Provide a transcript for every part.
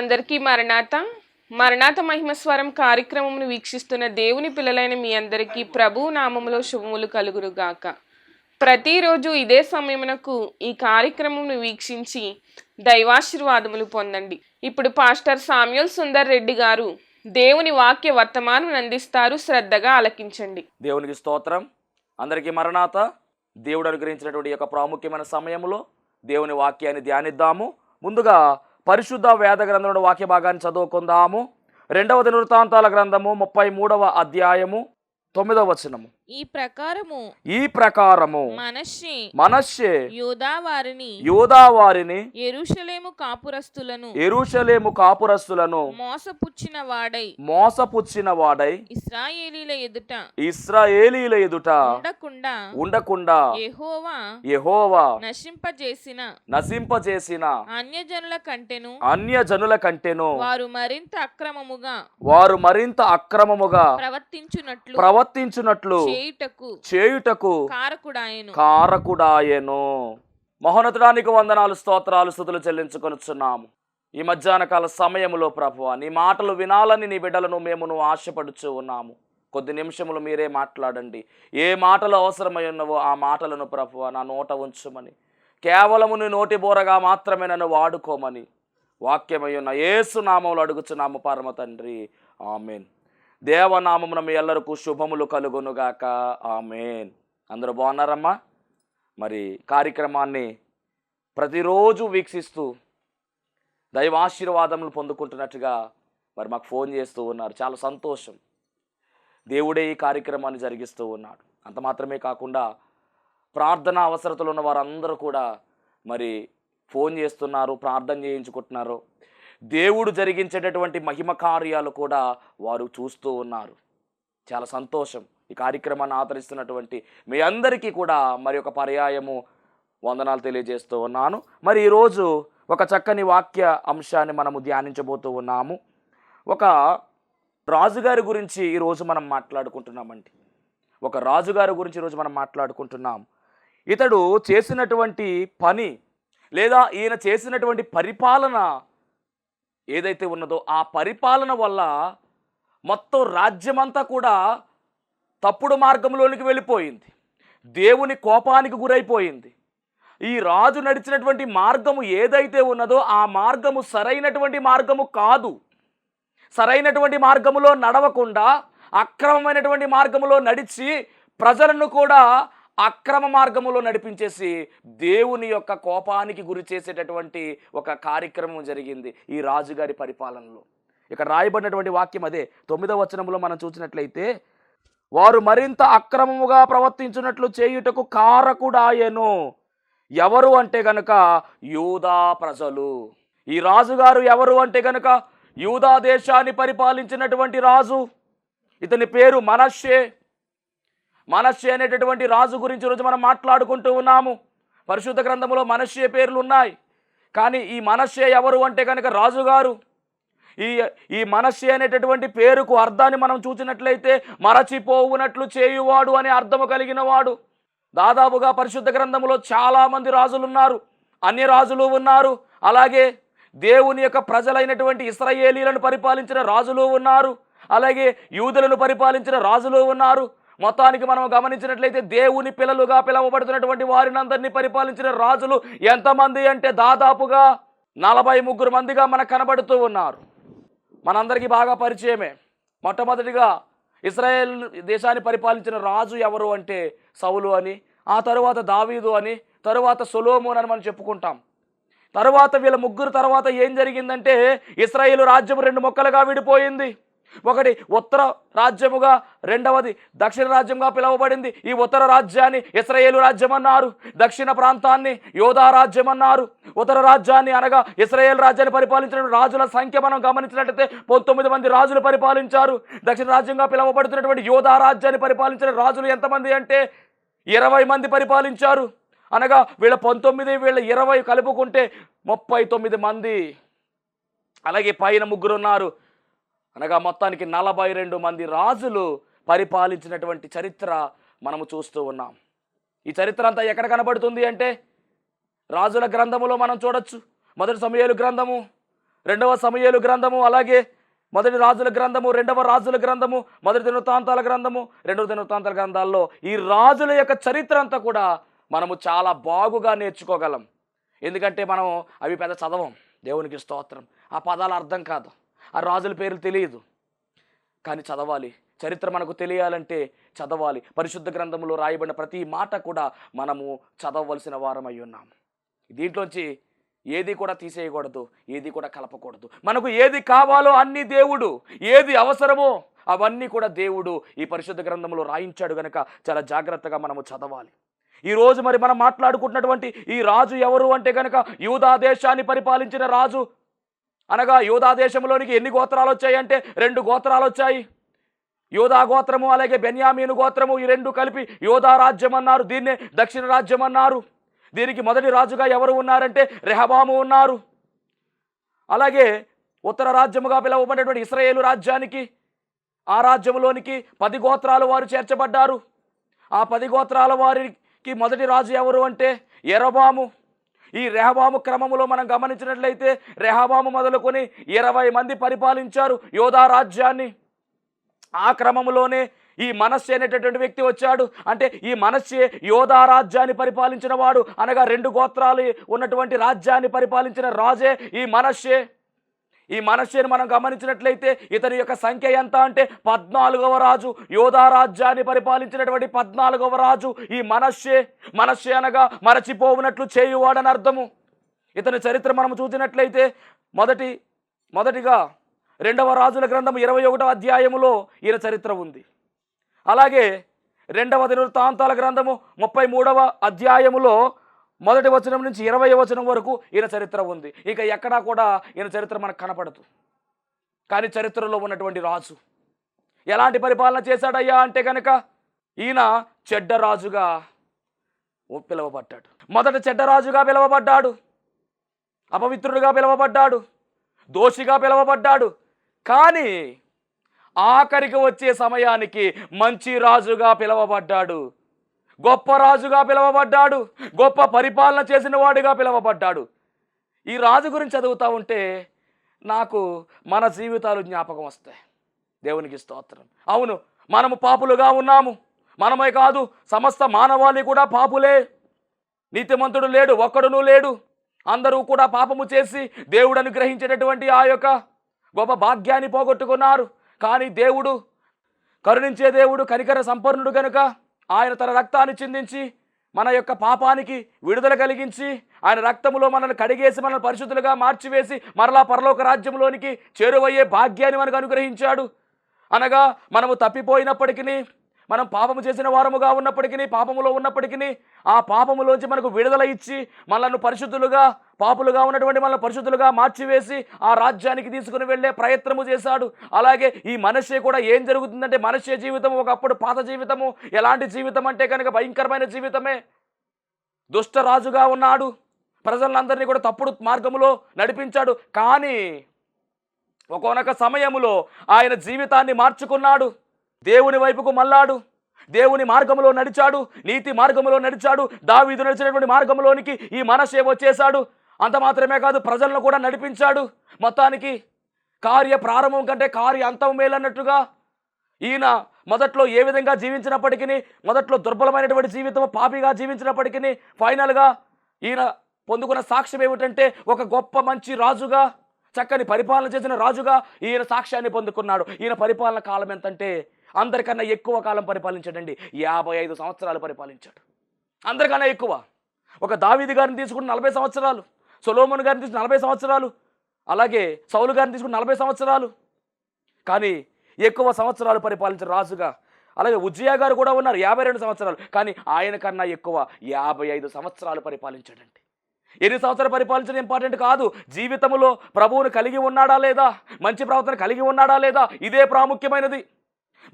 అందరికీ మరణాత మరణాత మహిమస్వరం కార్యక్రమమును వీక్షిస్తున్న దేవుని పిల్లలైన మీ అందరికీ ప్రభు నామములో శుభములు కలుగురుగాక. ప్రతిరోజు ఇదే సమయమునకు ఈ కార్యక్రమమును వీక్షించి దైవాశీర్వాదములు పొందండి. ఇప్పుడు పాస్టర్ సామ్యూల్ సుందర్ రెడ్డి గారు దేవుని వాక్య వర్తమానం అందిస్తారు. శ్రద్ధగా ఆలకించండి. దేవునికి స్తోత్రం. అందరికీ మరణాత. దేవుడు అనుగ్రహించినటువంటి యొక్క ప్రాముఖ్యమైన సమయంలో దేవుని వాక్యాన్ని ధ్యానిద్దాము. ముందుగా పరిశుద్ధ వేద గ్రంథంలో వాక్య భాగాన్ని చదువుకుందాము. 2వ దినవృత్తాంతాల గ్రంథము 33వ అధ్యాయము 9వ వచనము. ఈ ప్రకారము మనష్షే యూదా వారిని యెరూషలేము కాపురస్తులను మోసపుచ్చిన వాడై ఇశ్రాయేలీల ఎదుట ఉండకుండా యెహోవా నశింపజేసిన అన్యజనుల కంటెను వారు మరింత అక్రమముగా ప్రవర్తించునట్లు చేయుటకు కారకుడాయెను. మహోన్నతుడానికి వందనాలు, స్తోత్రాలు, స్తుతులు చెల్లించుకొనుచున్నాము. ఈ మధ్యాహ్న కాల సమయంలో ప్రభువా, నీ మాటలు వినాలని నీ బిడ్డలను మేము ఆశపడుచు ఉన్నాము. కొద్ది నిమిషములు మీరే మాట్లాడండి. ఏ మాటలు అవసరమై ఉన్నవో ఆ మాటలను ప్రభువా నా నోట ఉంచుమని, కేవలము నీ నోటి బోరగా మాత్రమే నన్ను వాడుకోమని వాక్యమై ఉన్న యేసు నామములో అడుగుచున్నాము పరమ తండ్రి, ఆమెన్. దేవనామమున మీ ఎల్లరికూ శుభములు కలుగునుగాక, ఆమెన్. అందరూ బాగున్నారమ్మా? మరి కార్యక్రమాన్ని ప్రతిరోజు వీక్షిస్తూ దైవాశీర్వాదములు పొందుకుంటున్నట్టుగా మరి మాకు ఫోన్ చేస్తూ ఉన్నారు. చాలా సంతోషం. దేవుడే ఈ కార్యక్రమాన్ని జరిగిస్తూ ఉన్నాడు. అంత మాత్రమే కాకుండా ప్రార్థన అవసరతలు ఉన్న వారందరూ కూడా మరి ఫోన్ చేస్తున్నారు, ప్రార్థన చేయించుకుంటున్నారు. దేవుడు జరిగించేటటువంటి మహిమ కార్యాలు కూడా వారు చూస్తూ ఉన్నారు. చాలా సంతోషం. ఈ కార్యక్రమాన్ని ఆదరిస్తున్నటువంటి మీ అందరికీ కూడా మరి ఒక పర్యాయము వందనాలు తెలియజేస్తూ ఉన్నాను. మరి ఈరోజు ఒక చక్కని వాక్య అంశాన్ని మనము ధ్యానించబోతూ ఉన్నాము. ఒక రాజుగారి గురించి ఈరోజు మనం మాట్లాడుకుంటున్నామండి. ఒక రాజుగారి గురించి ఈరోజు మనం మాట్లాడుకుంటున్నాం. ఇతడు చేసినటువంటి పని లేదా ఈయన చేసినటువంటి పరిపాలన ఏదైతే ఉన్నదో ఆ పరిపాలన వల్ల మొత్తం రాజ్యమంతా కూడా తప్పుడు మార్గంలోనికి వెళ్ళిపోయింది. దేవుని కోపానికి గురైపోయింది. ఈ రాజు నడిచినటువంటి మార్గము ఏదైతే ఉన్నదో ఆ మార్గము సరైనటువంటి మార్గము కాదు. సరైనటువంటి మార్గములో నడవకుండా అక్రమమైనటువంటి మార్గములో నడిచి ప్రజలను కూడా అక్రమ మార్గములో నడిపించేసి దేవుని యొక్క కోపానికి గురి చేసేటటువంటి ఒక కార్యక్రమం జరిగింది ఈ రాజుగారి పరిపాలనలో. ఇక్కడ రాయబడినటువంటి వాక్యం అదే. 9వ వచనంలో మనం చూసినట్లయితే, వారు మరింత అక్రమముగా ప్రవర్తించున్నట్లు చేయుటకు కారకుడాయెను. ఎవరు అంటే గనుక యూదా ప్రజలు. ఈ రాజుగారు ఎవరు అంటే గనుక యూదా దేశాన్ని పరిపాలించినటువంటి రాజు. ఇతని పేరు మనష్షే. మనష్షే అనేటటువంటి రాజు గురించి ఈరోజు మనం మాట్లాడుకుంటూ ఉన్నాము. పరిశుద్ధ గ్రంథంలో మనష్షే పేర్లు ఉన్నాయి. కానీ ఈ మనష్షే ఎవరు అంటే కనుక రాజుగారు. ఈ మనష్షే అనేటటువంటి పేరుకు అర్థాన్ని మనం చూసినట్లయితే మరచిపోవునట్లు చేయువాడు అనే అర్థము కలిగిన వాడు. దాదాపుగా పరిశుద్ధ గ్రంథంలో చాలామంది రాజులు ఉన్నారు, అన్య రాజులు ఉన్నారు, అలాగే దేవుని యొక్క ప్రజలైనటువంటి ఇశ్రాయేలీలను పరిపాలించిన రాజులు ఉన్నారు, అలాగే యూదులను పరిపాలించిన రాజులు ఉన్నారు. మొత్తానికి మనం గమనించినట్లయితే దేవుని పిల్లలుగా పిలువబడుతున్నటువంటి వారిని అందరినీ పరిపాలించిన రాజులు ఎంతమంది అంటే దాదాపుగా 43 మందిగా మనకు కనబడుతూ ఉన్నారు. మనందరికీ బాగా పరిచయమే. మొట్టమొదటిగా ఇశ్రాయేల్ దేశాన్ని పరిపాలించిన రాజు ఎవరు అంటే సౌలు అని, ఆ తరువాత దావీదు అని, తరువాత సొలొమోను అని మనం చెప్పుకుంటాం. తరువాత వీళ్ళ ముగ్గురు తర్వాత ఏం జరిగిందంటే ఇశ్రాయేలు రాజ్యం 2 ముక్కలుగా విడిపోయింది. ఒకటి ఉత్తర రాజ్యముగా, రెండవది దక్షిణ రాజ్యంగా పిలువబడింది. ఈ ఉత్తర రాజ్యాన్ని ఇశ్రాయేలు రాజ్యం అన్నారు, దక్షిణ ప్రాంతాన్ని యోధా రాజ్యం అన్నారు. ఉత్తర రాజ్యాన్ని అనగా ఇశ్రాయేల్ రాజ్యాన్ని పరిపాలించిన రాజుల సంఖ్య మనం గమనించినట్లయితే 19 మంది రాజులు పరిపాలించారు. దక్షిణ రాజ్యంగా పిలువబడుతున్నటువంటి యోధా రాజ్యాన్ని పరిపాలించిన రాజులు ఎంతమంది అంటే 20 మంది పరిపాలించారు. అనగా వీళ్ళ 19 వీళ్ళ 20 కలుపుకుంటే 39 మంది. అలాగే పైన ముగ్గురు ఉన్నారు. అనగా మొత్తానికి 42 మంది రాజులు పరిపాలించినటువంటి చరిత్ర మనము చూస్తూ ఉన్నాం. ఈ చరిత్ర అంతా ఎక్కడ కనబడుతుంది అంటే రాజుల గ్రంథములో మనం చూడొచ్చు. మొదటి సమూయేలు గ్రంథము రెండవ సమూయేలు గ్రంథము, అలాగే మొదటి రాజుల గ్రంథము, రెండవ రాజుల గ్రంథము, మొదటి దినవృత్తాంతాల గ్రంథము, రెండవ దినవృత్తాంతాల గ్రంథాల్లో ఈ రాజుల యొక్క చరిత్ర అంతా కూడా మనము చాలా బాగుగా నేర్చుకోగలం. ఎందుకంటే మనం అవి పెద్ద చదవం. దేవునికి స్తోత్రం. ఆ పదాల అర్థం కాదు, ఆ రాజుల పేర్లు తెలియదు, కానీ చదవాలి. చరిత్ర మనకు తెలియాలంటే చదవాలి. పరిశుద్ధ గ్రంథంలో రాయబడిన ప్రతి మాట కూడా మనము చదవవలసిన వారమై ఉన్నాము. దీంట్లోంచి ఏది కూడా తీసేయకూడదు, ఏది కూడా కలపకూడదు. మనకు ఏది కావాలో అన్ని దేవుడు, ఏది అవసరమో అవన్నీ కూడా దేవుడు ఈ పరిశుద్ధ గ్రంథంలో రాయించాడు కనుక చాలా జాగ్రత్తగా మనము చదవాలి. ఈరోజు మరి మనం మాట్లాడుకుంటున్నటువంటి ఈ రాజు ఎవరు అంటే కనుక యూదా దేశాన్ని పరిపాలించిన రాజు. అనగా యూదా దేశంలోనికి ఎన్ని గోత్రాలు వచ్చాయి అంటే 2 గోత్రాలు వచ్చాయి. యోధా గోత్రము అలాగే బెన్యామీను గోత్రము, ఈ 2 కలిపి యోధా రాజ్యం అన్నారు. దీన్నే దక్షిణ రాజ్యం అన్నారు. దీనికి మొదటి రాజుగా ఎవరు ఉన్నారంటే రెహబాము ఉన్నారు. అలాగే ఉత్తర రాజ్యముగా పిలువబడినటువంటి ఇశ్రాయేలు రాజ్యానికి, ఆ రాజ్యంలోనికి 10 గోత్రాల వారు చేర్చబడ్డారు. ఆ 10 గోత్రాల వారికి మొదటి రాజు ఎవరు అంటే యెరోబాము. ఈ రెహబాము క్రమములో మనం గమనించినట్లయితే రెహబాము మొదలుకొని 20 మంది పరిపాలించారు యోధా రాజ్యాన్ని. ఆ క్రమములోనే ఈ మనష్షే అనేటటువంటి వ్యక్తి వచ్చాడు. అంటే ఈ మనష్షే యోధా రాజ్యాన్ని పరిపాలించిన వాడు. అనగా 2 గోత్రాలు ఉన్నటువంటి రాజ్యాన్ని పరిపాలించిన రాజే ఈ మనష్షే. ఈ మనష్షేను మనం గమనించినట్లయితే ఇతని యొక్క సంఖ్య ఎంత అంటే 14వ రాజు. యోధా రాజ్యాన్ని పరిపాలించినటువంటి 14వ రాజు ఈ మనష్షే. మనష్షే అనగా మరచిపోవునట్లు చేయువాడని అర్థము. ఇతని చరిత్ర మనం చూసినట్లయితే మొదటిగా 2వ రాజుల గ్రంథం 21వ అధ్యాయములో ఈయన చరిత్ర ఉంది. అలాగే 2వ దినవృత్తాంతాల గ్రంథము 33వ అధ్యాయములో 1వ వచనం నుంచి 20వ వచనం వరకు ఈయన చరిత్ర ఉంది. ఇక ఎక్కడా కూడా ఈయన చరిత్ర మనకు కనపడదు. కానీ చరిత్రలో ఉన్నటువంటి రాజు ఎలాంటి పరిపాలన చేశాడయ్యా అంటే కనుక ఈయన చెడ్డ రాజుగా పిలువబడ్డాడు. మొదట చెడ్డ రాజుగా పిలువబడ్డాడు, అపవిత్రుడిగా పిలువబడ్డాడు, దోషిగా పిలువబడ్డాడు. కానీ ఆఖరికి వచ్చే సమయానికి మంచి రాజుగా పిలువబడ్డాడు, గొప్ప రాజుగా పిలువబడ్డాడు, గొప్ప పరిపాలన చేసిన వాడిగా పిలువబడ్డాడు. ఈ రాజు గురించి చదువుతూ ఉంటే నాకు మన జీవితాలు జ్ఞాపకం వస్తాయి. దేవునికి స్తోత్రం. అవును, మనము పాపులుగా ఉన్నాము. మనమే కాదు, సమస్త మానవాళి కూడా పాపులే. నీతిమంతుడు లేడు, ఒక్కడునూ లేడు. అందరూ కూడా పాపము చేసి దేవుడు అనుగ్రహించేటటువంటి ఆ యొక్క గొప్ప భాగ్యాన్ని పోగొట్టుకున్నారు. కానీ దేవుడు కరుణించే దేవుడు, కనికర సంపన్నుడు కనుక ఆయన తన రక్తాన్ని చిందించి మన యొక్క పాపానికి విడుదల కలిగించి ఆయన రక్తములో మనల్ని కడిగేసి మనల్ని పరిశుద్ధులుగా మార్చివేసి మరలా పరలోక రాజ్యంలోనికి చేరువయ్యే భాగ్యాన్ని మనకు అనుగ్రహించాడు. అనగా మనము తప్పిపోయినప్పటికీ, మనం పాపము చేసిన వారముగా ఉన్నప్పటికీ, పాపములో ఉన్నప్పటికీ ఆ పాపములోంచి మనకు విడుదల ఇచ్చి మనల్ని పరిశుద్ధులుగా, పాపులుగా ఉన్నటువంటి మనల్ని పరిశుద్ధులుగా మార్చివేసి ఆ రాజ్యానికి తీసుకుని వెళ్ళే ప్రయత్నము చేశాడు. అలాగే ఈ మనష్షే కూడా ఏం జరుగుతుందంటే, మనష్షే జీవితం ఒకప్పుడు పాత జీవితము. ఎలాంటి జీవితం అంటే కనుక భయంకరమైన జీవితమే. దుష్ట రాజుగా ఉన్నాడు, ప్రజలందరినీ కూడా తప్పుడు మార్గములో నడిపించాడు. కానీ ఒక్కొక్క సమయములో ఆయన జీవితాన్ని మార్చుకున్నాడు, దేవుని వైపుకు మళ్ళాడు, దేవుని మార్గములో నడిచాడు, నీతి మార్గములో నడిచాడు. దావీదు నడిచినటువంటి మార్గంలోనికి ఈ మనష్షే వచ్చేశాడు. అంత మాత్రమే కాదు, ప్రజలను కూడా నడిపించాడు. మొత్తానికి కార్య ప్రారంభం కంటే కార్య అంతం మేలన్నట్టుగా ఈయన మొదట్లో ఏ విధంగా జీవించినప్పటికీ, మొదట్లో దుర్బలమైనటువంటి జీవితం, పాపిగా జీవించినప్పటికీ ఫైనల్గా ఈయన పొందుకున్న సాక్ష్యం ఏమిటంటే ఒక గొప్ప మంచి రాజుగా, చక్కని పరిపాలన చేసిన రాజుగా ఈయన సాక్ష్యాన్ని పొందుకున్నాడు. ఈయన పరిపాలన కాలం ఎంతంటే అందరికన్నా ఎక్కువ కాలం పరిపాలించాడండి. 55 సంవత్సరాలు పరిపాలించాడు. అందరికన్నా ఎక్కువ. ఒక దావీదు గారిని తీసుకుని 40 సంవత్సరాలు, సొలొమోను గారిని తీసుకుని 40 సంవత్సరాలు, అలాగే సౌలు గారిని తీసుకుని 40 సంవత్సరాలు. కానీ ఎక్కువ సంవత్సరాలు పరిపాలించిన రాజుగా, అలాగే ఉజ్జియా గారు కూడా ఉన్నారు 52 సంవత్సరాలు. కానీ ఆయన కన్నా ఎక్కువ 55 సంవత్సరాలు పరిపాలించాడండి. ఎన్ని సంవత్సరాలు పరిపాలించడం ఇంపార్టెంట్ కాదు, జీవితంలో ప్రభువును కలిగి ఉన్నాడా లేదా, మంచి ప్రవర్తన కలిగి ఉన్నాడా లేదా, ఇదే ప్రాముఖ్యమైనది.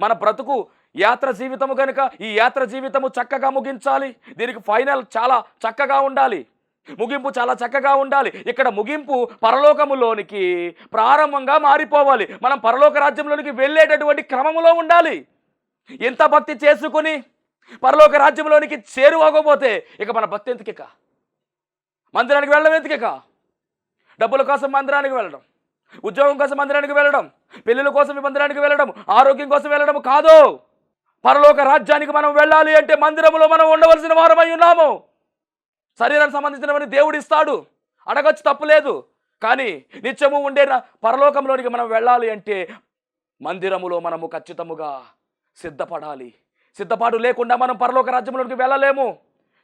మన బ్రతుకు యాత్ర జీవితము కనుక ఈ యాత్ర జీవితము చక్కగా ముగించాలి. దీనికి ఫైనల్ చాలా చక్కగా ఉండాలి, ముగింపు చాలా చక్కగా ఉండాలి. ఇక్కడ ముగింపు పరలోకములోనికి ప్రారంభంగా మారిపోవాలి. మనం పరలోక రాజ్యంలోనికి వెళ్ళేటటువంటి క్రమములో ఉండాలి. ఎంత భక్తి చేసుకుని పరలోక రాజ్యంలోనికి చేరువకపోతే ఇక మన భక్తి ఎందుకిక, మందిరానికి వెళ్ళడం ఎందుకిక, డబ్బుల కోసం మందిరానికి వెళ్ళడం, ఉద్యోగం కోసం మందిరానికి వెళ్ళడం, పెళ్ళిళ్ళ కోసం మందిరానికి వెళ్ళడం, ఆరోగ్యం కోసం వెళ్ళడం కాదు. పరలోక రాజ్యానికి మనం వెళ్ళాలి అంటే మందిరంలో మనం ఉండవలసిన వారమై ఉన్నాము. శరీరానికి సంబంధించినవన్నీ దేవుడు ఇస్తాడు, అడగచ్చు, తప్పులేదు. కానీ నిత్యము ఉండే పరలోకంలోనికి మనం వెళ్ళాలి అంటే మందిరములో మనము ఖచ్చితముగా సిద్ధపడాలి. సిద్ధపాటు లేకుండా మనం పరలోక రాజ్యంలోనికి వెళ్ళలేము.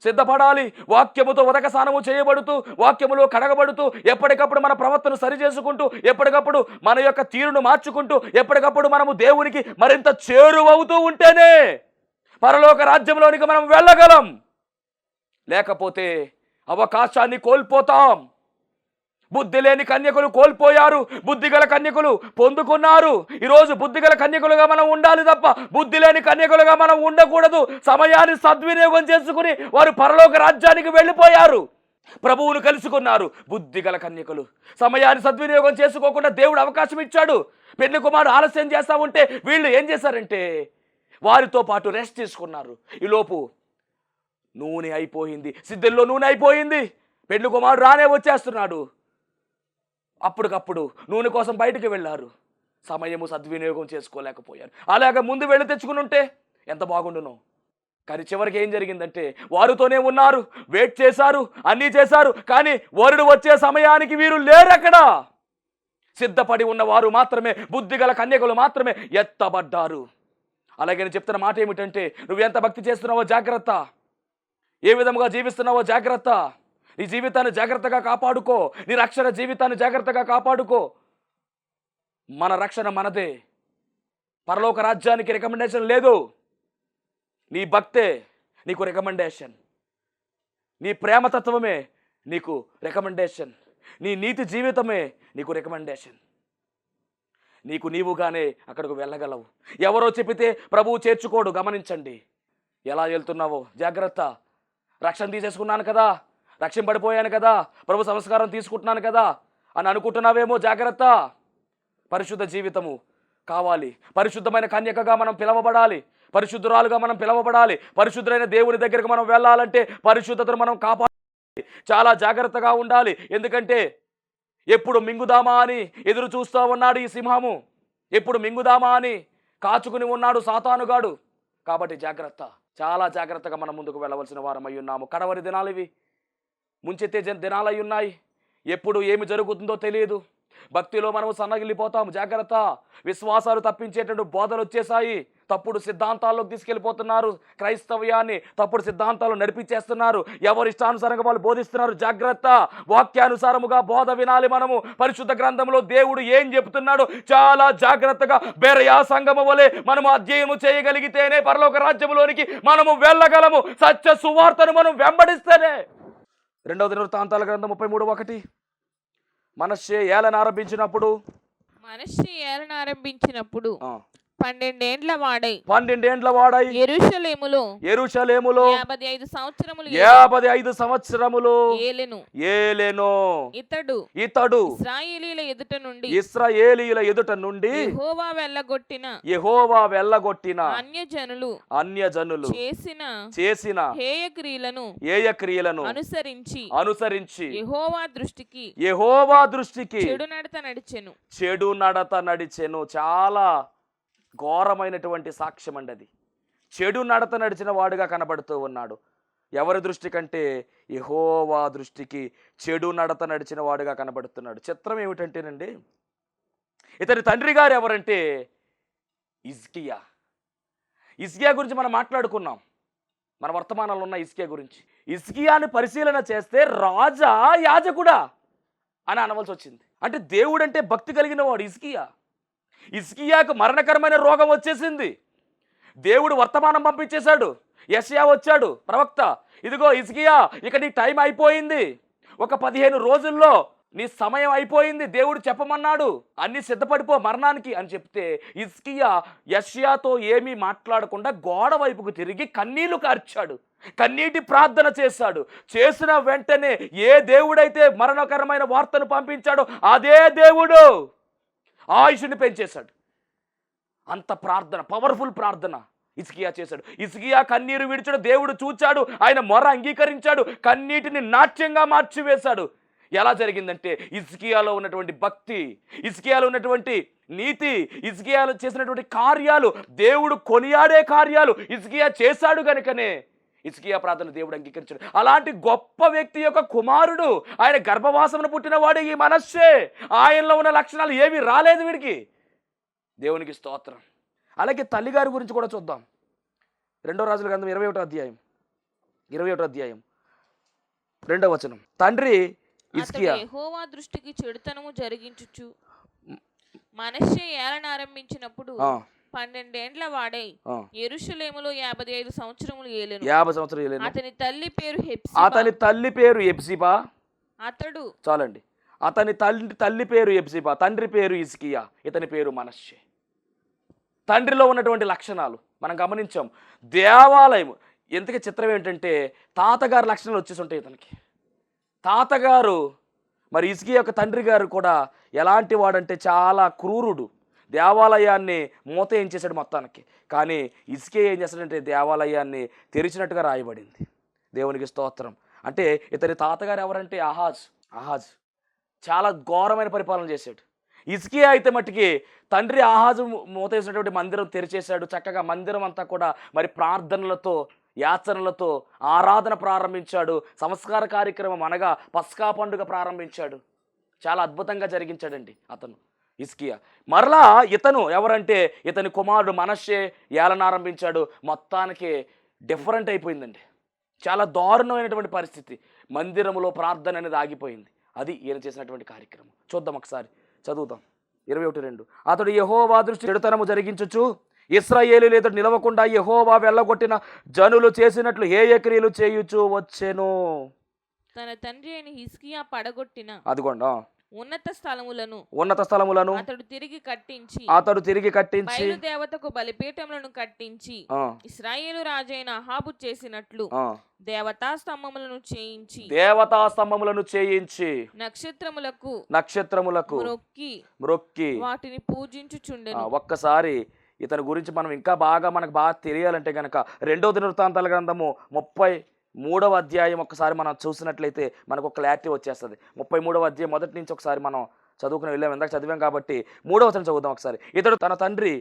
సిద్ధపడాలి. వాక్యముతో ఉదక స్నానము చేయబడుతూ, వాక్యములో కడగబడుతూ, ఎప్పటికప్పుడు మన ప్రవర్తన సరి చేసుకుంటూ, ఎప్పటికప్పుడు మన యొక్క తీరును మార్చుకుంటూ, ఎప్పటికప్పుడు మనము దేవునికి మరింత చేరువవుతూ ఉంటేనే పరలోక రాజ్యంలోనికి మనం వెళ్ళగలం. లేకపోతే అవకాశాన్ని కోల్పోతాం. బుద్ధి లేని కన్యకులు కోల్పోయారు, బుద్ధిగల కన్యకులు పొందుకున్నారు. ఈరోజు బుద్ధిగల కన్యకులుగా మనం ఉండాలి తప్ప బుద్ధి లేని కన్యకులుగా మనం ఉండకూడదు. సమయాన్ని సద్వినియోగం చేసుకుని వారు పరలోక రాజ్యానికి వెళ్ళిపోయారు, ప్రభువును కలుసుకున్నారు. బుద్ధిగల కన్యకులు సమయాన్ని సద్వినియోగం చేసుకోకుండా దేవుడు అవకాశం ఇచ్చాడు. పెళ్లి కుమారుడు ఆలస్యం చేస్తా ఉంటే వీళ్ళు ఏం చేశారంటే వారితో పాటు రెస్ట్ తీసుకున్నారు. ఈలోపు నూనె అయిపోయింది, సిద్ధంలో నూనె అయిపోయింది. పెళ్లి కుమారుడు రానే వచ్చేస్తున్నాడు. అప్పటికప్పుడు నూనె కోసం బయటికి వెళ్ళారు, సమయము సద్వినియోగం చేసుకోలేకపోయారు. అలాగే ముందు వెళ్ళి తెచ్చుకుని ఉంటే ఎంత బాగుండును. కానీ చివరికి ఏం జరిగిందంటే వారితోనే ఉన్నారు, వెయిట్ చేశారు, అన్నీ చేశారు. కానీ వరుడు వచ్చే సమయానికి వీరు లేరక్కడ. సిద్ధపడి ఉన్నవారు మాత్రమే, బుద్ధిగల కన్యకులు మాత్రమే ఎత్తబడ్డారు. అలాగే నేను చెప్తున్న మాట ఏమిటంటే నువ్వు ఎంత భక్తి చేస్తున్నావో జాగ్రత్త, ఏ విధముగా జీవిస్తున్నావో జాగ్రత్త. నీ జీవితాన్ని జాగ్రత్తగా కాపాడుకో, నీ రక్షణ జీవితాన్ని జాగ్రత్తగా కాపాడుకో. మన రక్షణ మనదే, పరలోక రాజ్యానికి రికమెండేషన్ లేదు. నీ భక్తే నీకు రికమెండేషన్, నీ ప్రేమతత్వమే నీకు రికమెండేషన్, నీ నీతి జీవితమే నీకు రికమెండేషన్. నీకు నీవుగానే అక్కడికి వెళ్ళగలవు. ఎవరో చెప్పితే ప్రభువు చేర్చుకోడు. గమనించండి, ఎలా వెళ్తున్నావో జాగ్రత్త. రక్షణ తీసేసుకున్నాను కదా, రక్షింపడిపోయాను కదా, ప్రభు సంస్కారం తీసుకుంటున్నాను కదా అని అనుకుంటున్నావేమో, జాగ్రత్త. పరిశుద్ధ జీవితము కావాలి. పరిశుద్ధమైన కన్యకగా మనం పిలవబడాలి, పరిశుద్ధురాలుగా మనం పిలవబడాలి. పరిశుద్ధులైన దేవుని దగ్గరకు మనం వెళ్ళాలంటే పరిశుద్ధతను మనం కాపాడాలి, చాలా జాగ్రత్తగా ఉండాలి. ఎందుకంటే ఎప్పుడు మింగుదామా అని ఎదురు చూస్తూ ఉన్నాడు ఈ సింహము, ఎప్పుడు మింగుదామా అని కాచుకుని ఉన్నాడు సాతానుగాడు. కాబట్టి జాగ్రత్త, చాలా జాగ్రత్తగా మనం ముందుకు వెళ్ళవలసిన వారమై ఉన్నాము. కడవరి దినాలు ఇవి, ముంచెత్తే దినాలై ఉన్నాయి. ఎప్పుడు ఏమి జరుగుతుందో తెలియదు. భక్తిలో మనము సన్నగిల్లిపోతాం. జాగ్రత్త. విశ్వాసాలు తప్పించేటువంటి బోధలు వచ్చేసాయి. తప్పుడు సిద్ధాంతాల్లోకి తీసుకెళ్ళిపోతున్నారు. క్రైస్తవ్యాన్ని తప్పుడు సిద్ధాంతాలు నడిపించేస్తున్నారు. ఎవరి ఇష్టానుసారంగా వాళ్ళు బోధిస్తున్నారు. జాగ్రత్త. వాక్యానుసారముగా బోధ వినాలి. మనము పరిశుద్ధ గ్రంథంలో దేవుడు ఏం చెబుతున్నాడు చాలా జాగ్రత్తగా బెరయా సంగమ వలె మనము అధ్యయనం చేయగలిగితేనే పరలోక రాజ్యంలోనికి మనము వెళ్ళగలము. సత్య సువార్తను మనం వెంబడిస్తేనే. 2వ దినవృత్తాంతాల గ్రంథం 33:1 మనష్షే ఏలన ఆరంభించినప్పుడు 12 ఏండ్ల వాడై యెరూషలేములో 55 సంవత్సరములు ఏలెను. ఇతడు ఇశ్రాయేలీయుల ఎదుట నుండి యెహోవా వెళ్ళగొట్టిన అన్యజనులు చేసిన హేయ క్రియలను అనుసరించి యెహోవా దృష్టికి చెడు నడత నడిచెను. చాలా ఘోరమైనటువంటి సాక్ష్యం అండి అది. చెడు నడత నడిచిన వాడుగా కనబడుతూ ఉన్నాడు. ఎవరి దృష్టి కంటే యెహోవా దృష్టికి చెడు నడత నడిచిన వాడుగా కనబడుతున్నాడు. చిత్రం ఏమిటంటేనండి, ఇతని తండ్రి గారు ఎవరంటే హిజ్కియా. హిజ్కియా గురించి మనం మాట్లాడుకున్నాం, మన వర్తమానంలో ఉన్న హిజ్కియా గురించి. హిజ్కియాని పరిశీలన చేస్తే రాజా యాజకుడా అని అనవలసి వచ్చింది. అంటే దేవుడంటే భక్తి కలిగిన వాడు హిజ్కియా. హిజ్కియాకు మరణకరమైన రోగం వచ్చేసింది. దేవుడు వర్తమానం పంపించేశాడు. యెషయా వచ్చాడు ప్రవక్త, ఇదిగో హిజ్కియా ఇక నీ టైం అయిపోయింది, ఒక 15 రోజుల్లో నీ సమయం అయిపోయింది, దేవుడు చెప్పమన్నాడు, అన్ని సిద్ధపడిపో మరణానికి అని చెప్తే హిజ్కియా యెషయాతో ఏమీ మాట్లాడకుండా గోడ వైపుకు తిరిగి కన్నీళ్లు కార్చాడు, కన్నీటి ప్రార్థన చేశాడు. చేసిన వెంటనే ఏ దేవుడైతే మరణకరమైన వార్తను పంపించాడో అదే దేవుడు ఆయుష్ని పెంచేశాడు. అంత ప్రార్థన, పవర్ఫుల్ ప్రార్థన హిజ్కియా చేశాడు. హిజ్కియా కన్నీరు విడిచాడు, దేవుడు చూచాడు, ఆయన మొర అంగీకరించాడు, కన్నీటిని నాట్యంగా మార్చివేశాడు. ఎలా జరిగిందంటే హిజ్కియాలో ఉన్నటువంటి భక్తి, హిజ్కియాలో ఉన్నటువంటి నీతి, హిజ్కియాలో చేసినటువంటి కార్యాలు, దేవుడు కొనియాడే కార్యాలు హిజ్కియా చేశాడు కనుకనే హిజ్కియా ప్రార్థన దేవుడు అంగీకరించాడు. అలాంటి గొప్ప వ్యక్తి యొక్క కుమారుడు, ఆయన గర్భవాసమున పుట్టినవాడు ఈ మనష్షే. ఆయనలో ఉన్న లక్షణాలు ఏవి రాలేదు వీడికి. దేవునికి స్తోత్రం. అలాగే తల్లిగారి గురించి కూడా చూద్దాం. 2 రాజుల గ్రంథం 21వ అధ్యాయం 2వ వచనం. తండ్రి హిజ్కియా యెహోవా దృష్టికి చెడుతనము జరిగించుచు మనష్షే ఏలనారంభించినప్పుడు 12 ఏండ్ల వాడై యెరూషలేములో 55 సంవత్సరములు ఏలెను. 50 సంవత్సరాలు ఏలెను. అతని తల్లి పేరు హెప్సిబా. అతడు చాలండి. అతని తల్లి పేరు హెప్సిబా, తండ్రి పేరు హిజ్కియా, ఇతని పేరు మనష్షే. తండ్రిలో ఉన్నటువంటి లక్షణాలు మనం గమనించాం. దేవాలయం ఎంతకీ చిత్రం ఏంటంటే తాతగారి లక్షణాలు వచ్చేసి ఉంటాయి ఇతనికి. తాతగారు మరి హిజ్కియా యొక్క తండ్రి గారు కూడా ఎలాంటి వాడంటే చాలా క్రూరుడు. దేవాలయాన్ని మూతయించేశాడు మొత్తానికి. కానీ హిజ్కియా ఏం చేస్తాడంటే దేవాలయాన్ని తెరిచినట్టుగా రాయబడింది. దేవునికి స్తోత్రం. అంటే ఇతని తాతగారు ఎవరంటే ఆహాజ్ చాలా ఘోరమైన పరిపాలన చేశాడు. హిజ్కియా అయితే మట్టికి తండ్రి ఆహాజు మూతేసినటువంటి మందిరం తెరిచేశాడు. చక్కగా మందిరం అంతా కూడా మరి ప్రార్థనలతో, యాచనలతో ఆరాధన ప్రారంభించాడు. సంస్కార కార్యక్రమం అనగా పస్కా పండుగ ప్రారంభించాడు. చాలా అద్భుతంగా జరిగించాడండి అతను హిజ్కియా. మరలా ఇతను ఎవరంటే ఇతని కుమారుడు మనష్షే ఏలనారంభించాడు. మొత్తానికి డిఫరెంట్ అయిపోయిందండి. చాలా దారుణమైనటువంటి పరిస్థితి. మందిరంలో ప్రార్థన అనేది ఆగిపోయింది. అది ఈయన చేసినటువంటి కార్యక్రమం. చూద్దాం ఒకసారి, చదువుతాం. 21:2. అతడు యెహోవా దృష్టి చెడుతనము జరిగించుచు ఇశ్రాయేలీయులు ఎదుట నిలవకుండా యెహోవా వెళ్ళగొట్టిన జనులు చేసినట్లు హేయ క్రియలు చేయుచు వచ్చెను. తన తండ్రి అయిన హిజ్కియా పడగొట్టిన అదిగోండి ఉన్నత స్థలములను అతడు తిరిగి కట్టించి బయలు దేవతకు బలిపీఠములను కట్టించి ఇశ్రాయేలు రాజైన అహాబు చేసినట్లు దేవతా స్తంభములను చేయించి నక్షత్రములకు మ్రొక్కి వాటిని పూజించుచుండెను. ఒక్కసారి ఇతని గురించి మనం ఇంకా మనకు బాగా తెలియాలంటే గనక 2వ దినవృత్తాంతాల గ్రంథము 33వ అధ్యాయం ఒకసారి మనం చూసినట్లయితే మనకు ఒక క్లారిటీ వచ్చేస్తుంది. 33వ అధ్యాయం మొదటి నుంచి ఒకసారి మనం చదువుకుని వెళ్ళాం, ఇందాక చదివాం కాబట్టి 3వ వచనం చదువుదాం ఒకసారి. ఇతడు తన తండ్రి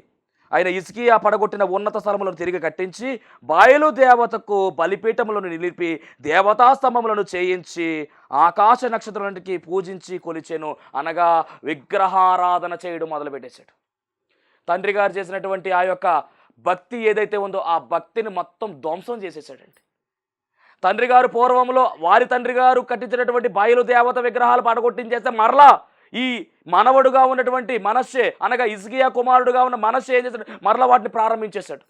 ఆయన హిజ్కియా పడగొట్టిన ఉన్నత స్థలములను తిరిగి కట్టించి బయలు దేవతకు బలిపీఠములను నిలిపి దేవతా స్తంభములను చేయించి ఆకాశ నక్షత్రాలకి పూజించి కొలిచెను. అనగా విగ్రహారాధన చేయడం మొదలుపెట్టేశాడు. తండ్రి గారు చేసినటువంటి ఆ యొక్క భక్తి ఏదైతే ఉందో ఆ భక్తిని మొత్తం ధ్వంసం చేసేసాడండి. తండ్రి గారు పూర్వంలో వారి తండ్రి గారు కట్టించినటువంటి బయలు దేవత విగ్రహాలు పడగొట్టించేస్తే మరలా ఈ మనవడుగా ఉన్నటువంటి మనష్షే అనగా హిజ్కియా కుమారుడుగా ఉన్న మనష్షే ఏం చేశాడు, మరలా వాటిని ప్రారంభించేశాడు.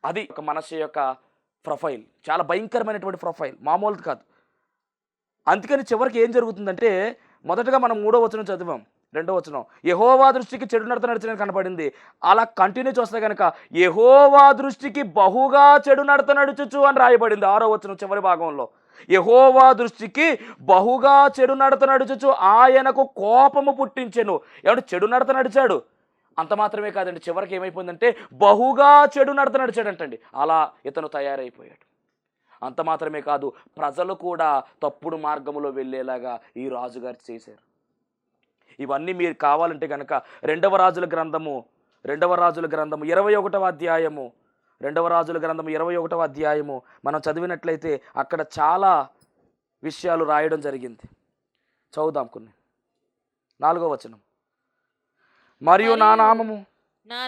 అది ఒక మనష్షే యొక్క ప్రొఫైల్, చాలా భయంకరమైనటువంటి ప్రొఫైల్, మామూలుది కాదు. అందుకని చివరికి ఏం జరుగుతుందంటే మొదటగా మనం 3వ వచనం చదివాం, 2వ వచనం యెహోవా దృష్టికి చెడు నడత కనపడింది. అలా కంటిన్యూ చూస్తే కనుక యెహోవా దృష్టికి బహుగా చెడు నడత నడుచుచు అని రాయబడింది 6వ వచనం చివరి భాగంలో. యెహోవా దృష్టికి బహుగా చెడు నడత నడుచుచు ఆయనకు కోపము పుట్టించెను. ఏమంటే చెడు నడత నడిచాడు, అంత మాత్రమే కాదండి, చివరికి ఏమైపోయిందంటే బహుగా చెడు నడత నడిచాడంటండి. అలా ఇతను తయారైపోయాడు. అంత మాత్రమే కాదు, ప్రజలు కూడా తప్పుడు మార్గంలో వెళ్ళేలాగా ఈ రాజుగారు చేశారు. ఇవన్నీ మీరు కావాలంటే కనుక 2వ రాజుల గ్రంథము 21వ అధ్యాయము 2వ రాజుల గ్రంథము 21వ అధ్యాయము మనం చదివినట్లయితే అక్కడ చాలా విషయాలు రాయడం జరిగింది. చదువుదాం కొన్ని. 4వ వచనం మరియు నా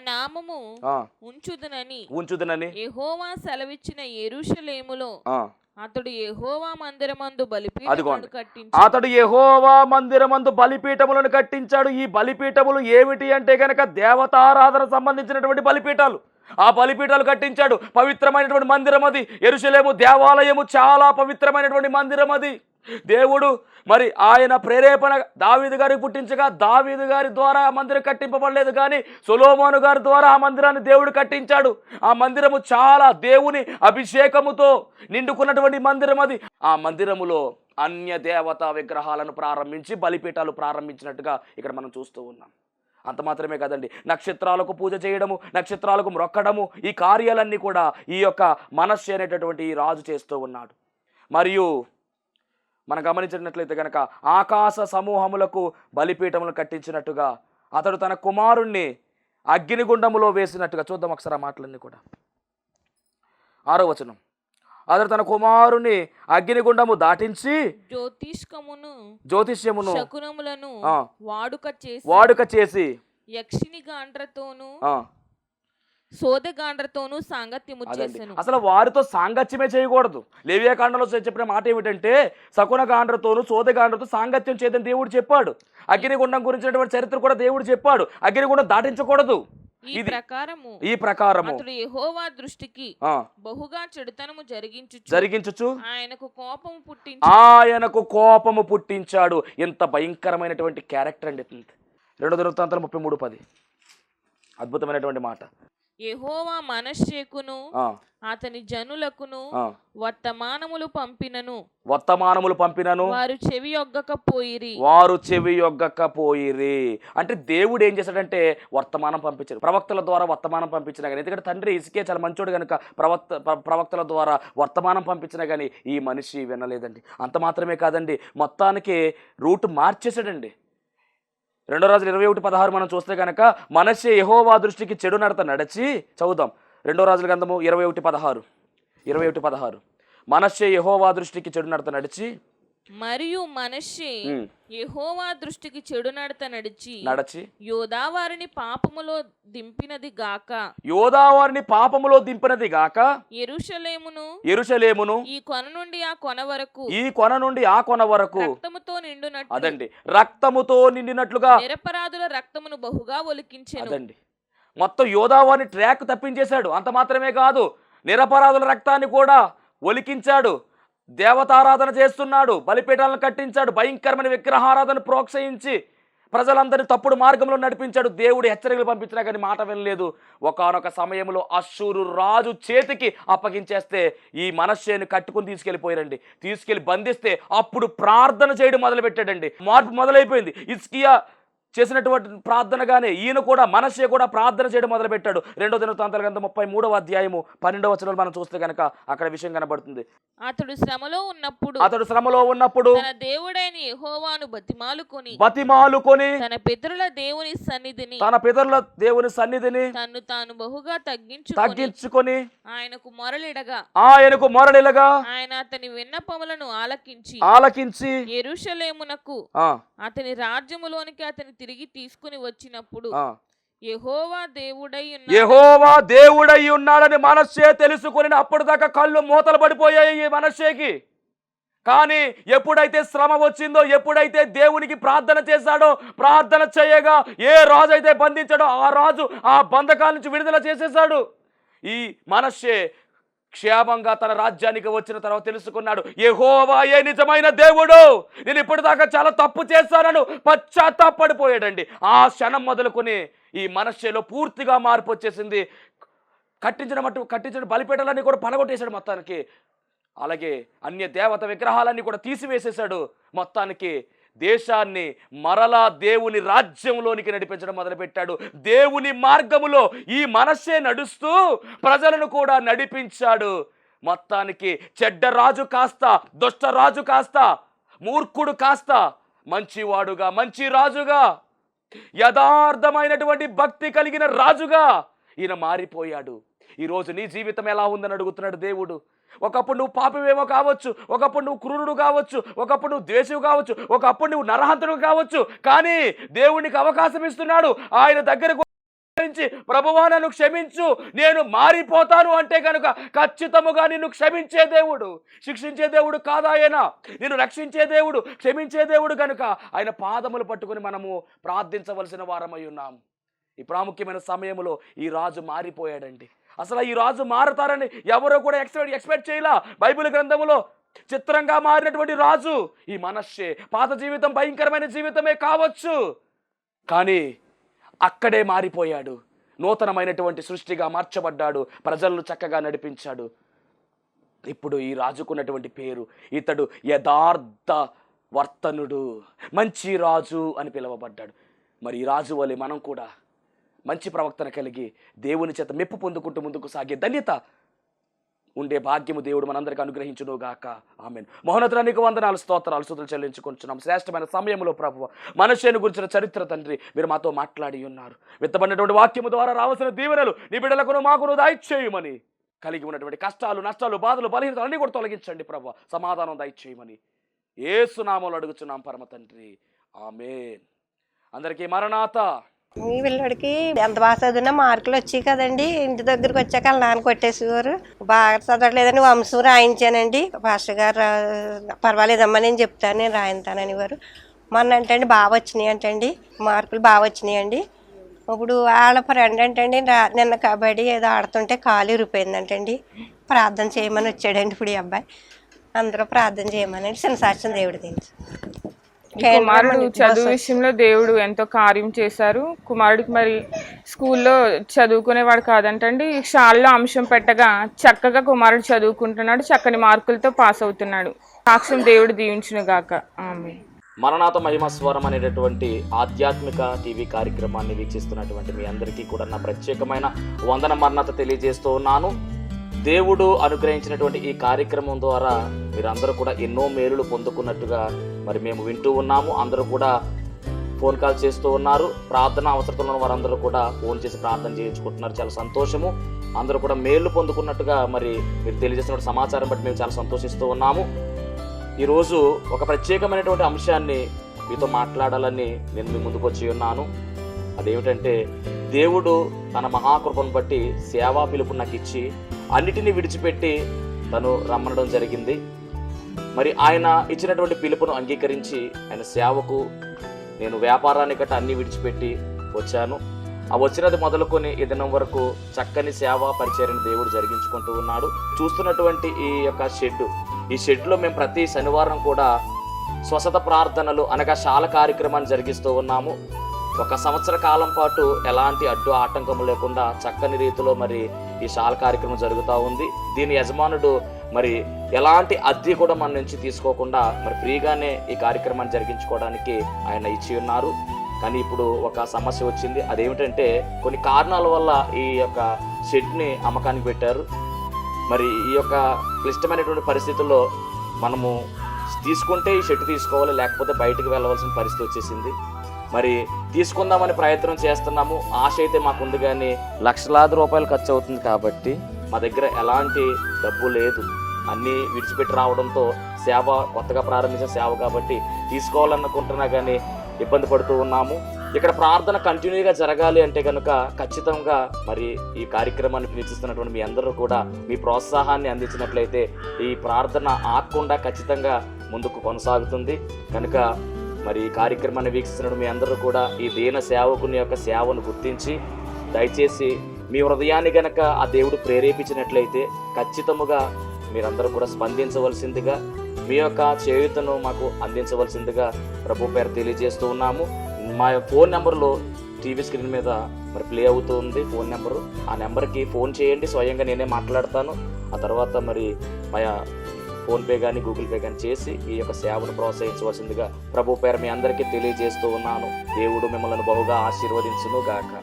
నామము ఉంచుదునని యెహోవా సెలవిచ్చిన యెరూషలేములో అతడు యెహోవా మందిరమందు బలిపీఠములను కట్టించాడు. ఈ బలిపీఠములు ఏమిటి అంటే కనుక దేవతారాధన సంబంధించినటువంటి బలిపీఠాలు. ఆ బలిపీఠాలు కట్టించాడు. పవిత్రమైనటువంటి మందిరం అది. యెరూషలేము దేవాలయము చాలా పవిత్రమైనటువంటి మందిరం అది. దేవుడు మరి ఆయన ప్రేరేపణ దావీదు గారికి పుట్టించగా దావీదు గారి ద్వారా ఆ మందిరం కట్టింపబడలేదు, కానీ సొలొమోను గారి ద్వారా ఆ మందిరాన్ని దేవుడు కట్టించాడు. ఆ మందిరము చాలా దేవుని అభిషేకముతో నిండుకున్నటువంటి మందిరం అది. ఆ మందిరములో అన్య దేవతా విగ్రహాలను ప్రారంభించి బలిపీఠాలు ప్రారంభించినట్టుగా ఇక్కడ మనం చూస్తూ ఉన్నాం. అంత మాత్రమే కాదండి, నక్షత్రాలకు పూజ చేయడము, నక్షత్రాలకు మ్రొక్కడము, ఈ కార్యాలన్నీ కూడా ఈ యొక్క మనష్షే అనేటటువంటి ఈ రాజు చేస్తూ ఉన్నాడు. మరియు మనం గమనించినట్లయితే కనుక ఆకాశ సమూహములకు బలిపీఠములను కట్టించినట్టుగా అతడు తన కుమారుణ్ణి అగ్నిగుండములో వేసినట్టుగా. చూద్దాం ఒకసారి ఆ మాటలన్నీ కూడా. 6వ వచనం, అతడు తన కుమారుని అగ్నిగుండము దాటించి జ్యోతిష్యమును శకునములను వాడుక చేసి యక్షిని గాండ్రతోను సోదగాండ్రతోను సాంగత్యము చేసెను. అసలు వారితో సాంగత్యమే చేయకూడదు. లేవియాకాండంలో చెప్పిన మాట ఏమిటంటే సకున గాండ్రతోను సోదగాండ్రతో సాంగత్యం చేయదని దేవుడు చెప్పాడు. అగ్నిగుండం గురించినటువంటి చరిత్ర కూడా దేవుడు చెప్పాడు. అగ్నిగుండం దాటించకూడదు. ఈ ప్రకారము అతడు యెహోవా దృష్టికి బహుగా చెడుతనము జరిగించుచు ఆయనకు కోపము పుట్టించాడు. ఎంత భయంకరమైనటువంటి క్యారెక్టర్ అండి. 2 దినవృత్తాంతాలు 33:10 అద్భుతమైనటువంటి మాట. యెహోవా మనష్షేకును అతని జనులకును వర్తమానములు పంపినను వారు చెవి యొగ్గకపోయిరి. అంటే దేవుడు ఏం చేశాడంటే వర్తమానం పంపించాడు. ప్రవక్తల ద్వారా వర్తమానం పంపించినా కానీ, ఎందుకంటే తండ్రి ఇసుకే చాలా మంచోడు కనుక ప్రవక్తల ద్వారా వర్తమానం పంపించినా కానీ ఈ మనిషి వినలేదండి. అంత మాత్రమే కాదండి, మొత్తానికి రూట్ మార్చేశాడండి. 2 రాజులు 21:16 మనం చూస్తే కనుక మనష్షే యెహోవా దృష్టికి చెడు నడత నడిచి, చదువుదాం 2 రాజుల గ్రంథము 21:16 మనష్షే యెహోవా దృష్టికి చెడు నడత నడిచి మరియు మనష్షే యెహోవా దృష్టికి చెడు నడత నడిచి యోదావారిని పాపములో దింపినది గాక యెరూషలేమును ఈ కొన నుండి ఆ కొన వరకు రక్తముతో నిండినట్లుగా నిరపరాధుల రక్తమును బహుగా ఒలికించెను. అదండి, మొత్తం యోదావారిని ట్రాక్ తప్పించేశాడు. అంత మాత్రమే కాదు, నిరపరాధుల రక్తాన్ని కూడా ఒలికించాడు. దేవతారాధన చేస్తున్నాడు, బలిపీఠాలను కట్టించాడు, భయంకరమైన విగ్రహారాధన ప్రోత్సహించి ప్రజలందరినీ తప్పుడు మార్గంలో నడిపించాడు. దేవుడు హెచ్చరికలు పంపించినా కానీ మాట వినలేదు. ఒకానొక సమయంలో అష్షూరు రాజు చేతికి అప్పగించేస్తే ఈ మనష్షేను కట్టుకుని తీసుకెళ్లి బంధిస్తే అప్పుడు ప్రార్థన చేయడం మొదలుపెట్టాడండి. మార్పు మొదలైపోయింది. హిజ్కియా చేసినటువంటి ప్రార్థనగానే ఈయన కూడా మనష్షే కూడా ప్రార్థన చేయడం మొదలుపెట్టాడు. 2 దినవృత్తాంతాల గ్రంథం 33వ అధ్యాయము 12వ వచనం మనం చూస్తే కనుక అక్కడ విషయం కనబడుతుంది. అతడు శ్రమలో ఉన్నప్పుడు తన దేవుడైన యెహోవాను బతిమాలుకొని తన పితరుల దేవుని సన్నిధిని తన్ను తాను బహుగా తగ్గించుకొని ఆయనకు మొరలిడగా ఆయన అతని విన్నపములను ఆలకించి యెరూషలేమునకు అతని రాజ్యములోనికి అతని తిరిగి తీసుకుని వచ్చినప్పుడు యెహోవా దేవుడై ఉన్నాడని మనష్షే తెలుసుకుని అప్పుడు దాకా కళ్ళు మూతలు పడిపోయాయి ఈ మనష్షేకి. కానీ ఎప్పుడైతే శ్రమ వచ్చిందో, ఎప్పుడైతే దేవునికి ప్రార్థన చేశాడో, ప్రార్థన చేయగా ఏ రాజు అయితే బంధించాడో ఆ రాజు ఆ బంధకాల నుంచి విడుదల చేసేశాడు. ఈ మనష్షే క్షేమంగా తన రాజ్యానికి వచ్చిన తర్వాత తెలుసుకున్నాడు, యెహోవాయే నిజమైన దేవుడు, నేను ఇప్పటిదాకా చాలా తప్పు చేశానను పశ్చాత్తాపడిపోయాడండి. ఆ క్షణం మొదలుకొని ఈ మనష్షేలో పూర్తిగా మార్పు వచ్చేసింది. కట్టించిన బలిపీఠాలన్నీ కూడా పడగొట్టేశాడు మొత్తానికి. అలాగే అన్య దేవత విగ్రహాలన్నీ కూడా తీసివేసేశాడు. మొత్తానికి దేశాన్ని మరలా దేవుని రాజ్యంలోనికి నడిపించడం మొదలుపెట్టాడు. దేవుని మార్గములో ఈ మనష్షే నడుస్తూ ప్రజలను కూడా నడిపించాడు. మొత్తానికి చెడ్డ రాజు కాస్త, దుష్ట రాజు కాస్త, మూర్ఖుడు కాస్త మంచివాడుగా, మంచి రాజుగా, యథార్థమైనటువంటి భక్తి కలిగిన రాజుగా ఈయన మారిపోయాడు. ఈరోజు నీ జీవితం ఎలా ఉందని అడుగుతున్నాడు దేవుడు. ఒకప్పుడు నువ్వు పాపివేమో కావచ్చు, ఒకప్పుడు నువ్వు క్రూరుడు కావచ్చు, ఒకప్పుడు నువ్వు ద్వేషువు కావచ్చు, ఒకప్పుడు నువ్వు నరహంతుడు కావచ్చు. కానీ దేవునికి అవకాశం ఇస్తున్నాడు. ఆయన దగ్గరకు ప్రభువా నన్ను క్షమించు, నేను మారిపోతాను అంటే కనుక ఖచ్చితముగా నిన్ను క్షమించే దేవుడు, శిక్షించే దేవుడు కాదాయన, నిన్ను రక్షించే దేవుడు, క్షమించే దేవుడు కనుక ఆయన పాదములు పట్టుకుని మనము ప్రార్థించవలసిన వారమై ఉన్నాం. ఈ ప్రాముఖ్యమైన సమయంలో ఈ రాజు మారిపోయాడండి. అసలు ఈ రాజు మారుతారని ఎవరో కూడా ఎక్స్పెక్ట్ చేయలా. బైబిల్ గ్రంథములో చిత్రంగా మారినటువంటి రాజు ఈ మనష్షే. పాత జీవితం భయంకరమైన జీవితమే కావచ్చు, కానీ అక్కడే మారిపోయాడు. నూతనమైనటువంటి సృష్టిగా మార్చబడ్డాడు. ప్రజలను చక్కగా నడిపించాడు. ఇప్పుడు ఈ రాజుకున్నటువంటి పేరు, ఇతడు యథార్థ వర్తనుడు, మంచి రాజు అని పిలువబడ్డాడు. మరి ఈ రాజు వలె మనం కూడా మంచి ప్రవక్తన కలిగి దేవుని చేత మెప్పు పొందుకుంటూ ముందుకు సాగే ధన్యత ఉండే భాగ్యము దేవుడు మనందరికీ అనుగ్రహించును గాక. ఆమేన్. మహోన్నతునికి వందనాలు, స్తోత్రాలు, స్తుతులు చెల్లించుకుంటున్నాం. శ్రేష్టమైన సమయంలో ప్రభువా మనషేను గురించిన చరిత్ర తండ్రి మీరు మాతో మాట్లాడి ఉన్నారు. విత్తబడినటువంటి వాక్యము ద్వారా రావాల్సిన దీవెనలు నీ బిడ్డలకును మాకును దయచేయమని, కలిగి ఉన్నటువంటి కష్టాలు, నష్టాలు, బాధలు, బలహీనతలు అన్నీ కూడా తొలగించండి ప్రభువా. సమాధానం దయచేయమని యేసు నామములో అడుగుచున్నాం పరమ తండ్రి. ఆమేన్. అందరికీ మరణాత. మీ పిల్లడికి ఎంత బాగా చదివినా మార్కులు వచ్చాయి కదండి. ఇంటి దగ్గరికి వచ్చాక వాళ్ళ నాన్న కొట్టేసేవారు. బాగా చదవట్లేదని వంశం రాయించానండి. పాస్టర్ గారు పర్వాలేదమ్మా నేను చెప్తాను, నేను రాయింతానని వారు. మొన్న అంటండి బాగా వచ్చినాయి అంటండి, మార్కులు బాగా వచ్చినాయండి. ఇప్పుడు వాళ్ళ ఫ్రెండ్ అంటండి నిన్న కబడ్డీ ఏదో ఆడుతుంటే కాలు ఇరిపోయిందంటండి. ప్రార్థన చేయమని వచ్చాడండి ఇప్పుడు ఈ అబ్బాయి. అందరూ ప్రార్థన చేయమని చిన్న సాక్ష్యం దేవుడు తెలుసు. కుమారుడు చదువు విషయంలో దేవుడు ఎంతో కార్యం చేశారు. కుమారుడికి మరి స్కూల్లో చదువుకునేవాడు కాదంటండి, షాల్లో అంశం పెట్టగా చక్కగా కుమారుడు చదువుకుంటున్నాడు, చక్కని మార్కులతో పాస్ అవుతున్నాడు. సాక్ష్యం దేవుడు దీవించును గాక. ఆమేన్. మరణాత మహిమస్వరం అనేటటువంటి ఆధ్యాత్మిక టీవీ కార్యక్రమాన్ని వీక్షిస్తున్నటువంటి మీ అందరికీ కూడా నా ప్రత్యేకమైన వందన మరణాత తెలియజేస్తూ ఉన్నాను. దేవుడు అనుగ్రహించినటువంటి ఈ కార్యక్రమం ద్వారా మీరందరూ కూడా ఎన్నో మేలులు పొందుకున్నట్టుగా మరి మేము వింటూ ఉన్నాము. అందరూ కూడా ఫోన్ కాల్ చేస్తూ ఉన్నారు. ప్రార్థన అవసరతలో ఉన్న వారందరూ కూడా ఫోన్ చేసి ప్రార్థన చేయించుకుంటున్నారు. చాలా సంతోషము. అందరూ కూడా మేలు పొందుకున్నట్టుగా మరి మీరు తెలియజేసిన సమాచారం బట్టి మేము చాలా సంతోషిస్తూ ఉన్నాము. ఈరోజు ఒక ప్రత్యేకమైనటువంటి అంశాన్ని మీతో మాట్లాడాలని నేను మీ ముందుకు వచ్చి ఉన్నాను. అదేమిటంటే, దేవుడు తన మహాకృపను బట్టి సేవా పిలుపు నాకు ఇచ్చి అన్నిటినీ విడిచిపెట్టి తను రమ్మనడం జరిగింది. మరి ఆయన ఇచ్చినటువంటి పిలుపును అంగీకరించి ఆయన సేవకు నేను వ్యాపారాన్ని గట్ట అన్నీ విడిచిపెట్టి వచ్చాను. ఆ వచ్చినది మొదలుకొని ఈ దినం వరకు చక్కని సేవా పరిచర్యను దేవుడు జరిగించుకుంటూ ఉన్నాడు. చూస్తున్నటువంటి ఈ యొక్క ఈ షెడ్లో మేము ప్రతి శనివారం కూడా స్వస్థత ప్రార్థనలు అనగా శాల కార్యక్రమాన్ని జరిగిస్తూ ఉన్నాము. 1 సంవత్సర కాలం పాటు ఎలాంటి అడ్డు ఆటంకము లేకుండా చక్కని రీతిలో మరి ఈ శాల కార్యక్రమం జరుగుతూ ఉంది. దీని యజమానుడు మరి ఎలాంటి అద్దె కూడా మన నుంచి తీసుకోకుండా మరి ఫ్రీగానే ఈ కార్యక్రమాన్ని జరిగించుకోవడానికి ఆయన ఇచ్చి ఉన్నారు. కానీ ఇప్పుడు ఒక సమస్య వచ్చింది. అదేమిటంటే, కొన్ని కారణాల వల్ల ఈ యొక్క షెడ్ని అమ్మకానికి పెట్టారు. మరి ఈ యొక్క క్లిష్టమైనటువంటి పరిస్థితుల్లో మనము తీసుకుంటే ఈ షెడ్ తీసుకోవాలి, లేకపోతే బయటకు వెళ్ళవలసిన పరిస్థితి వచ్చేసింది. మరి తీసుకుందామని ప్రయత్నం చేస్తున్నాము. ఆశ అయితే మాకుంది, కానీ లక్షలాది రూపాయలు ఖర్చు అవుతుంది కాబట్టి మా దగ్గర ఎలాంటి డబ్బు లేదు. అన్నీ విడిచిపెట్టి రావడంతో సేవ కొత్తగా ప్రారంభించిన సేవ కాబట్టి తీసుకోవాలనుకుంటున్నా కానీ ఇబ్బంది పడుతూ ఉన్నాము. ఇక్కడ ప్రార్థన కంటిన్యూగా జరగాలి అంటే కనుక ఖచ్చితంగా మరి ఈ కార్యక్రమాన్ని వీక్షిస్తున్నటువంటి మీ అందరూ కూడా మీ ప్రోత్సాహాన్ని అందించినట్లయితే ఈ ప్రార్థన ఆగకుండా ఖచ్చితంగా ముందుకు కొనసాగుతుంది. కనుక మరి ఈ కార్యక్రమాన్ని వీక్షిస్తున్న మీ అందరూ కూడా ఈ దీన సేవకుని యొక్క సేవను గుర్తించి దయచేసి మీ హృదయాన్ని గనక ఆ దేవుడు ప్రేరేపించినట్లయితే ఖచ్చితముగా మీరందరూ కూడా స్పందించవలసిందిగా, మీ యొక్క చేయూతను మాకు అందించవలసిందిగా ప్రభు పేరు తెలియజేస్తూ ఉన్నాము. మా ఫోన్ నెంబర్లో టీవీ స్క్రీన్ మీద మరి ప్లే అవుతూ ఉంది ఫోన్ నెంబరు. ఆ నెంబర్కి ఫోన్ చేయండి, స్వయంగా నేనే మాట్లాడతాను. ఆ తర్వాత మరి మా ఫోన్పే కానీ గూగుల్ పే కానీ చేసి ఈ యొక్క సేవను ప్రోత్సహించవలసిందిగా ప్రభు పేరు మీ అందరికీ తెలియజేస్తూ ఉన్నాను. దేవుడు మిమ్మల్ని బహుగా ఆశీర్వదించును గాక.